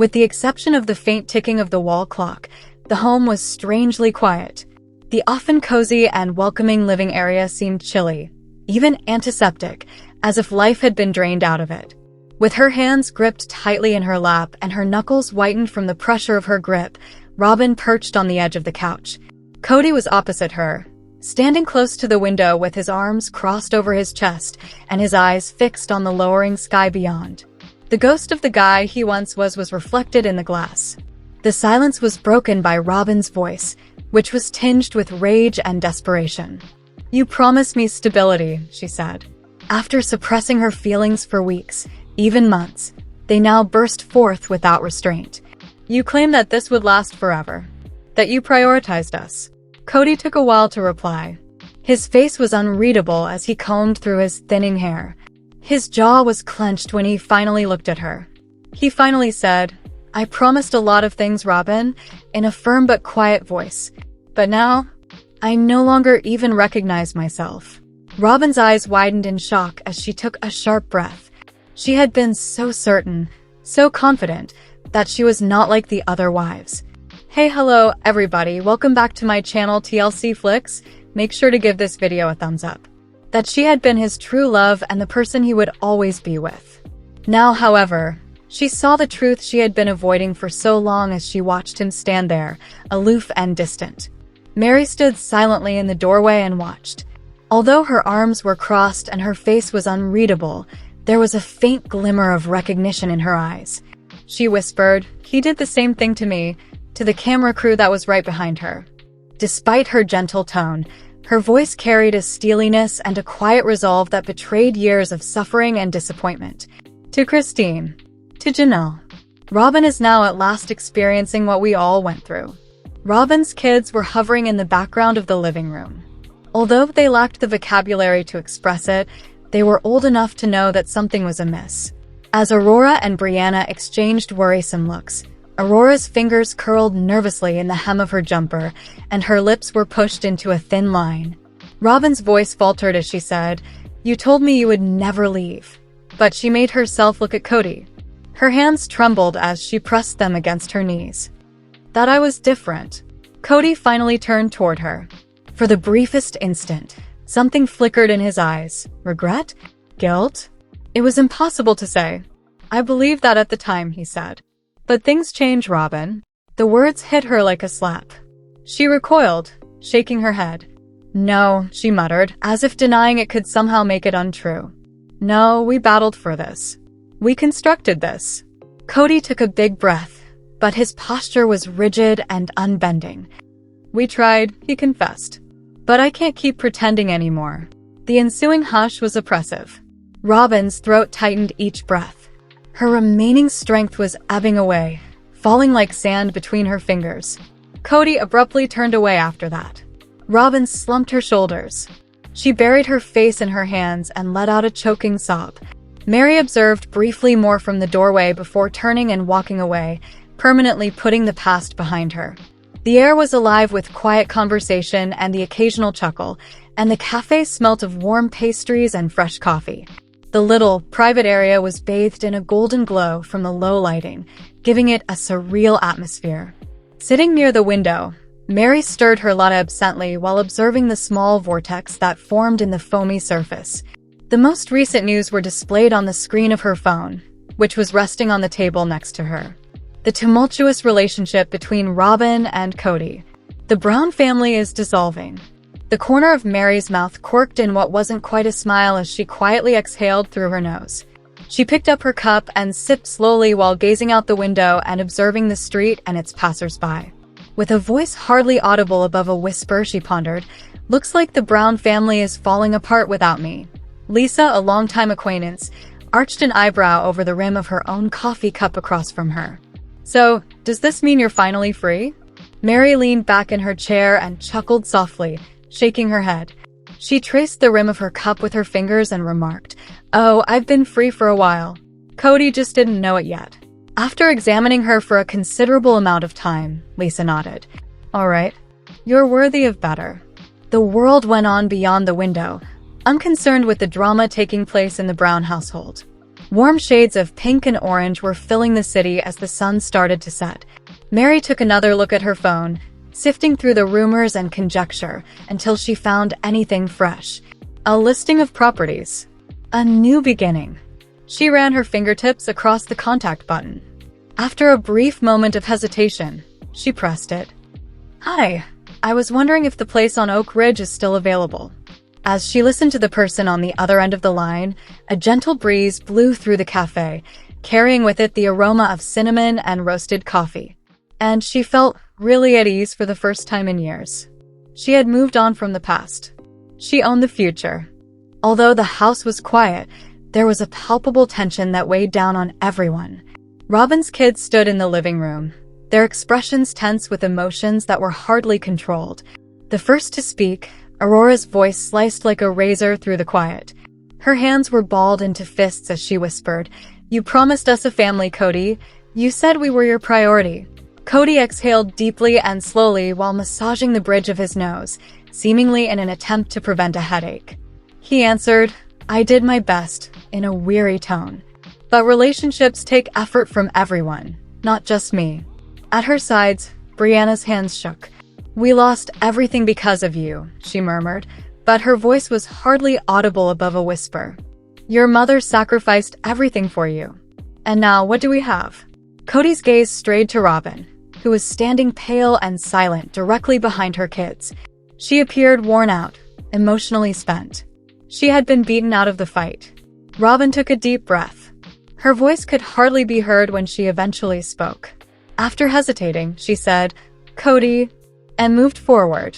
With the exception of the faint ticking of the wall clock, the home was strangely quiet. The often cozy and welcoming living area seemed chilly, even antiseptic, as if life had been drained out of it. With her hands gripped tightly in her lap and her knuckles whitened from the pressure of her grip, Robyn perched on the edge of the couch. Kody was opposite her, standing close to the window with his arms crossed over his chest and his eyes fixed on the lowering sky beyond. The ghost of the guy he once was reflected in the glass. The silence was broken by Robyn's voice, which was tinged with rage and desperation. "You promised me stability," she said. After suppressing her feelings for weeks, even months, they now burst forth without restraint. "You claim that this would last forever, that you prioritized us." Kody took a while to reply. His face was unreadable as he combed through his thinning hair. His jaw was clenched when he finally looked at her. He finally said, "I promised a lot of things, Robyn," in a firm but quiet voice. "But now, I no longer even recognize myself." Robyn's eyes widened in shock as she took a sharp breath. She had been so certain, so confident, that she was not like the other wives. Hey, hello, everybody. Welcome back to my channel, TLC Flicks. Make sure to give this video a thumbs up. That she had been his true love and the person he would always be with. Now, however, she saw the truth she had been avoiding for so long as she watched him stand there, aloof and distant. Meri stood silently in the doorway and watched. Although her arms were crossed and her face was unreadable, there was a faint glimmer of recognition in her eyes. She whispered, "He did the same thing to me," to the camera crew that was right behind her. Despite her gentle tone, her voice carried a steeliness and a quiet resolve that betrayed years of suffering and disappointment. To Christine, to Janelle, Robyn is now at last experiencing what we all went through. Robyn's kids were hovering in the background of the living room. Although they lacked the vocabulary to express it, they were old enough to know that something was amiss. As Aurora and Brianna exchanged worrisome looks, Aurora's fingers curled nervously in the hem of her jumper, and her lips were pushed into a thin line. Robyn's voice faltered as she said, "You told me you would never leave." But she made herself look at Kody. Her hands trembled as she pressed them against her knees. "That I was different." Kody finally turned toward her. For the briefest instant, something flickered in his eyes. Regret? Guilt? It was impossible to say. "I believed that at the time," he said. "But things change, Robyn." The words hit her like a slap. She recoiled, shaking her head. "No," she muttered, as if denying it could somehow make it untrue. "No, we battled for this. We constructed this." Kody took a big breath, but his posture was rigid and unbending. "We tried," he confessed. "But I can't keep pretending anymore." The ensuing hush was oppressive. Robyn's throat tightened each breath. Her remaining strength was ebbing away, falling like sand between her fingers. Kody abruptly turned away after that. Robyn slumped her shoulders. She buried her face in her hands and let out a choking sob. Meri observed briefly more from the doorway before turning and walking away, permanently putting the past behind her. The air was alive with quiet conversation and the occasional chuckle, and the cafe smelt of warm pastries and fresh coffee. The little, private area was bathed in a golden glow from the low lighting, giving it a surreal atmosphere. Sitting near the window, Meri stirred her latte absently while observing the small vortex that formed in the foamy surface. The most recent news were displayed on the screen of her phone, which was resting on the table next to her. The tumultuous relationship between Robyn and Kody. The Brown family is dissolving. The corner of Meri's mouth quirked in what wasn't quite a smile as she quietly exhaled through her nose. She picked up her cup and sipped slowly while gazing out the window and observing the street and its passers-by. With a voice hardly audible above a whisper, she pondered, "Looks like the Brown family is falling apart without me." Lisa, a longtime acquaintance, arched an eyebrow over the rim of her own coffee cup across from her. "So, does this mean you're finally free?" Meri leaned back in her chair and chuckled softly, shaking her head. She traced the rim of her cup with her fingers and remarked, "Oh, I've been free for a while. Kody just didn't know it yet." After examining her for a considerable amount of time, Lisa nodded. "All right. You're worthy of better." The world went on beyond the window, unconcerned with the drama taking place in the Brown household. Warm shades of pink and orange were filling the city as the sun started to set. Meri took another look at her phone, sifting through the rumors and conjecture until she found anything fresh. A listing of properties. A new beginning. She ran her fingertips across the contact button. After a brief moment of hesitation, she pressed it. "Hi, I was wondering if the place on Oak Ridge is still available." As she listened to the person on the other end of the line, a gentle breeze blew through the cafe, carrying with it the aroma of cinnamon and roasted coffee. And she felt really at ease for the first time in years. She had moved on from the past. She owned the future. Although the house was quiet, there was a palpable tension that weighed down on everyone. Robyn's kids stood in the living room, their expressions tense with emotions that were hardly controlled. The first to speak, Aurora's voice sliced like a razor through the quiet. Her hands were balled into fists as she whispered, "You promised us a family, Kody. You said we were your priority." Kody exhaled deeply and slowly while massaging the bridge of his nose, seemingly in an attempt to prevent a headache. He answered, "I did my best," in a weary tone. "But relationships take effort from everyone, not just me." At her sides, Brianna's hands shook. "We lost everything because of you," she murmured, but her voice was hardly audible above a whisper. "Your mother sacrificed everything for you. And now what do we have?" Kody's gaze strayed to Robyn, who was standing pale and silent directly behind her kids. She appeared worn out, emotionally spent. She had been beaten out of the fight. Robyn took a deep breath. Her voice could hardly be heard when she eventually spoke. After hesitating, she said, "Kody," and moved forward.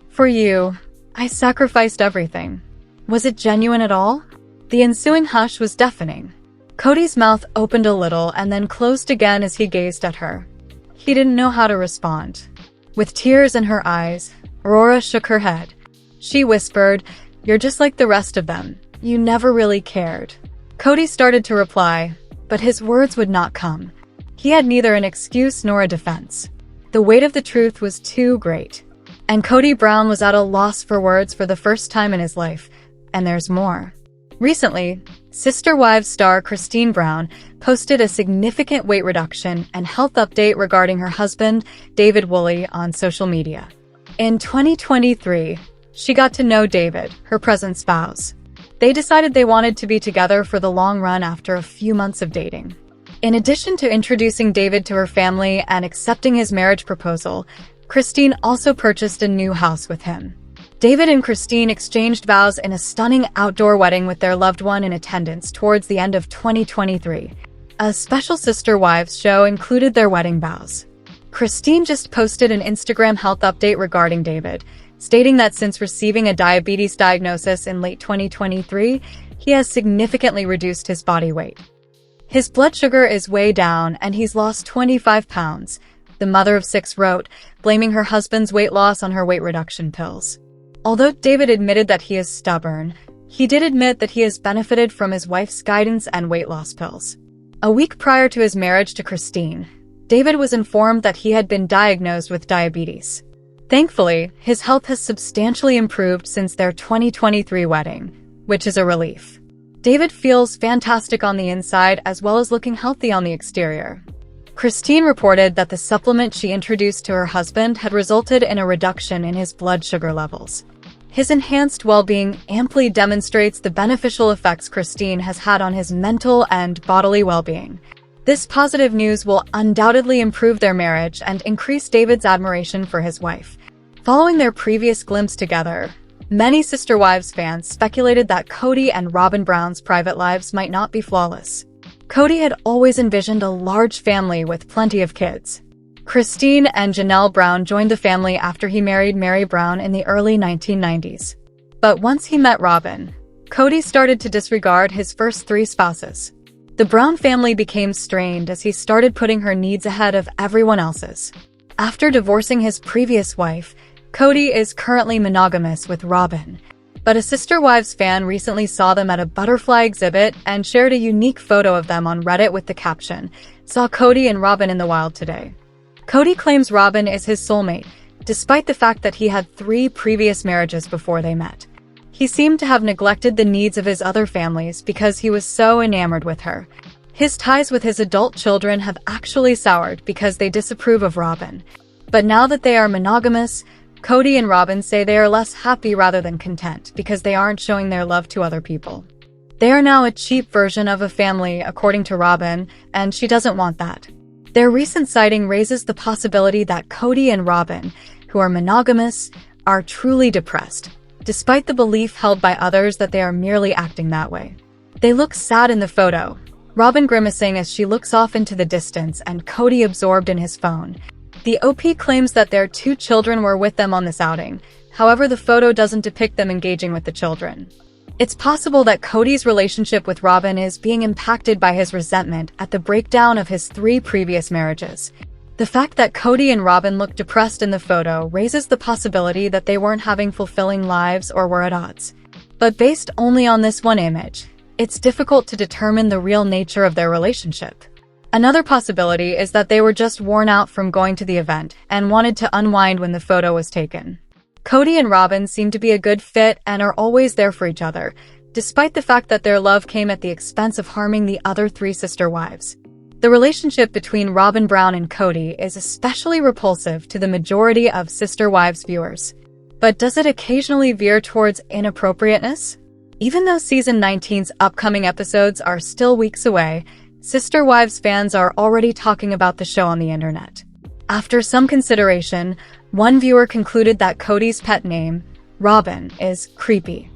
"For you, I sacrificed everything." Was it genuine at all? The ensuing hush was deafening. Kody's mouth opened a little and then closed again as he gazed at her. He didn't know how to respond. With tears in her eyes, Aurora shook her head. She whispered, "You're just like the rest of them. You never really cared." Kody started to reply, but his words would not come. He had neither an excuse nor a defense. The weight of the truth was too great. And Kody Brown was at a loss for words for the first time in his life. And there's more. Recently, Sister Wives star Christine Brown posted a significant weight reduction and health update regarding her husband, David Woolley, on social media. In 2023, she got to know David, her present spouse. They decided they wanted to be together for the long run after a few months of dating. In addition to introducing David to her family and accepting his marriage proposal, Christine also purchased a new house with him. David and Christine exchanged vows in a stunning outdoor wedding with their loved one in attendance towards the end of 2023. A special Sister Wives show included their wedding vows. Christine just posted an Instagram health update regarding David, stating that since receiving a diabetes diagnosis in late 2023, he has significantly reduced his body weight. His blood sugar is way down and he's lost 25 pounds, the mother of 6 wrote, blaming her husband's weight loss on her weight reduction pills. Although David admitted that he is stubborn, he did admit that he has benefited from his wife's guidance and weight loss pills. A week prior to his marriage to Christine, David was informed that he had been diagnosed with diabetes. Thankfully, his health has substantially improved since their 2023 wedding, which is a relief. David feels fantastic on the inside as well as looking healthy on the exterior. Christine reported that the supplement she introduced to her husband had resulted in a reduction in his blood sugar levels. His enhanced well-being amply demonstrates the beneficial effects Christine has had on his mental and bodily well-being. This positive news will undoubtedly improve their marriage and increase David's admiration for his wife. Following their previous glimpse together, many Sister Wives fans speculated that Kody and Robyn Brown's private lives might not be flawless. Kody had always envisioned a large family with plenty of kids. Christine and Janelle Brown joined the family after he married Meri Brown in the early 1990s. But once he met Robyn, Kody started to disregard his first 3 spouses. The Brown family became strained as he started putting her needs ahead of everyone else's. After divorcing his previous wife, Kody is currently monogamous with Robyn. But a Sister Wives fan recently saw them at a butterfly exhibit and shared a unique photo of them on Reddit with the caption, "Saw Cody and Robin in the wild today." Kody claims Robyn is his soulmate, despite the fact that he had 3 previous marriages before they met. He seemed to have neglected the needs of his other families because he was so enamored with her. His ties with his adult children have actually soured because they disapprove of Robyn. But now that they are monogamous, Cody and Robyn say they are less happy rather than content because they aren't showing their love to other people. They are now a cheap version of a family, according to Robyn, and she doesn't want that. Their recent sighting raises the possibility that Cody and Robyn, who are monogamous, are truly depressed, despite the belief held by others that they are merely acting that way. They look sad in the photo, Robyn grimacing as she looks off into the distance and Cody absorbed in his phone. The OP claims that their 2 children were with them on this outing. However, the photo doesn't depict them engaging with the children. It's possible that Cody's relationship with Robyn is being impacted by his resentment at the breakdown of his 3 previous marriages. The fact that Cody and Robyn look depressed in the photo raises the possibility that they weren't having fulfilling lives or were at odds. But based only on this one image, it's difficult to determine the real nature of their relationship. Another possibility is that they were just worn out from going to the event and wanted to unwind when the photo was taken. Cody and Robyn seem to be a good fit and are always there for each other, despite the fact that their love came at the expense of harming the other 3 sister wives. The relationship between Robyn Brown and Cody is especially repulsive to the majority of Sister Wives viewers. But does it occasionally veer towards inappropriateness? Even though Season 19's upcoming episodes are still weeks away, Sister Wives fans are already talking about the show on the internet. After some consideration, one viewer concluded that Cody's pet name, Robyn, is creepy.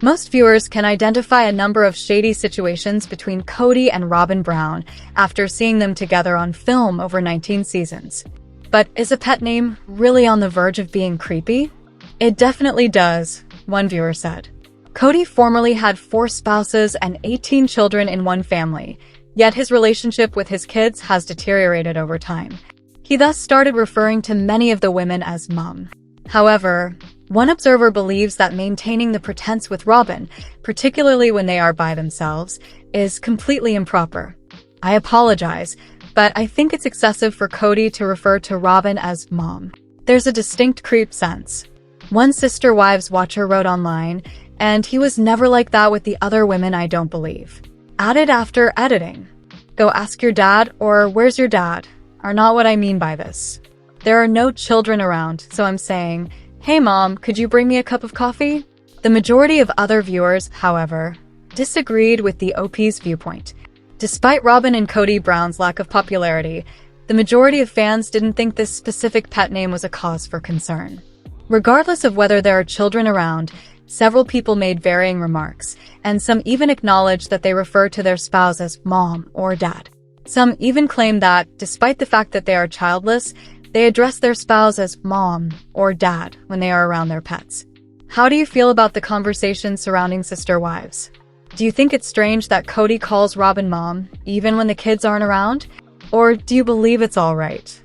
Most viewers can identify a number of shady situations between Cody and Robyn Brown after seeing them together on film over 19 seasons. But is a pet name really on the verge of being creepy? It definitely does, one viewer said. Cody formerly had 4 spouses and 18 children in one family, yet his relationship with his kids has deteriorated over time. He thus started referring to many of the women as mom. However, one observer believes that maintaining the pretense with Robyn, particularly when they are by themselves, is completely improper. I apologize, but I think it's excessive for Cody to refer to Robyn as mom. There's a distinct creep sense. One Sister Wives watcher wrote online, and he was never like that with the other women, I don't believe. Added after editing. Go ask your dad or where's your dad are not what I mean by this. There are no children around, so I'm saying, hey mom, could you bring me a cup of coffee? The majority of other viewers, however, disagreed with the OP's viewpoint. Despite Robyn and Cody Brown's lack of popularity, the majority of fans didn't think this specific pet name was a cause for concern. Regardless of whether there are children around, several people made varying remarks, and some even acknowledged that they refer to their spouse as mom or dad. Some even claim that, despite the fact that they are childless, they address their spouse as mom or dad when they are around their pets. How do you feel about the conversation surrounding Sister Wives? Do you think it's strange that Cody calls Robyn mom, even when the kids aren't around? Or do you believe it's alright?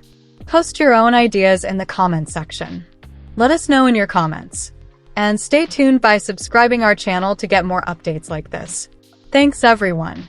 Post your own ideas in the comments section. Let us know in your comments. And stay tuned by subscribing our channel to get more updates like this. Thanks everyone.